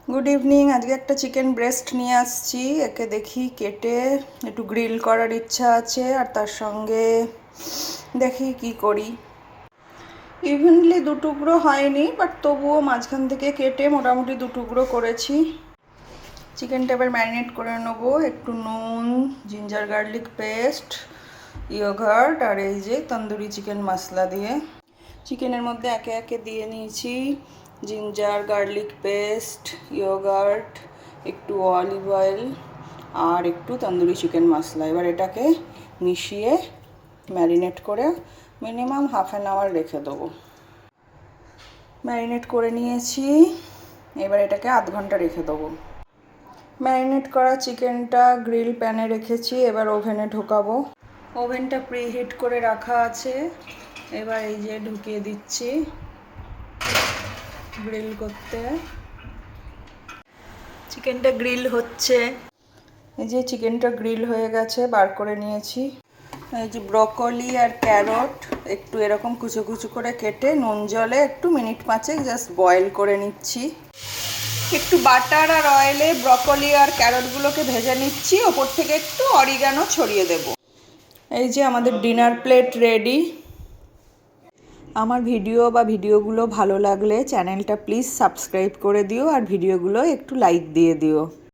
Good evening. আজকে একটা chicken breast নিয়ে আসছি। একে দেখি কেটে একটু গ্রিল করার ইচ্ছা আছে, আর তার সঙ্গে দেখি কি করি। ইভেনলি দু টুকরো হয়নি, বাট তবুও মাঝখান থেকে কেটে মোটামুটি দু টুকরো করেছি। চিকেনটা এবার ম্যারিনেট করে নেবো। একটু নুন, জিঞ্জার গার্লিক পেস্ট, ইয়োগার্ট আর এই যে তন্দুরি চিকেন মশলা দিয়ে চিকেনের মধ্যে একে একে দিয়ে নিয়েছি জিঞ্জার গার্লিক পেস্ট, ইয়োগার্ট, একটু অলিভ অয়েল আর একটু তন্দুরি চিকেন মশলা। এবার এটাকে মিশিয়ে ম্যারিনেট করে মিনিমাম হাফ অ্যান আওয়ার রেখে দেবো। ম্যারিনেট করে নিয়েছি, এবার এটাকে আধ ঘন্টা রেখে দেবো। ম্যারিনেট করা চিকেনটা গ্রিল প্যানে রেখেছি, এবার ওভেনে ঢোকাবো। ওভেনটা প্রিহিট করে রাখা আছে, এবার এই যে ঢুকিয়ে দিচ্ছি গ্রিল করতে। চিকেনটা গ্রিল হচ্ছে। এই যে চিকেনটা গ্রিল হয়ে গেছে, বার করে নিয়েছি। এই যে ব্রকলি আর ক্যারট একটু এরকম কুচো কুচো করে কেটে নুন জলে একটু মিনিট 5 জাস্ট বয়েল করে নিচ্ছি। একটু বাটার আর অয়েলে ব্রকলি আর ক্যারটগুলোকে ভেজে নিচ্ছি, ওপর থেকে একটু অরিগানো ছড়িয়ে দেব। এই যে আমাদের ডিনার প্লেট রেডি। আমার ভিডিওগুলো ভালো লাগলে চ্যানেলটা প্লিজ সাবস্ক্রাইব করে দিও, আর ভিডিওগুলো একটু লাইক দিয়ে দিও।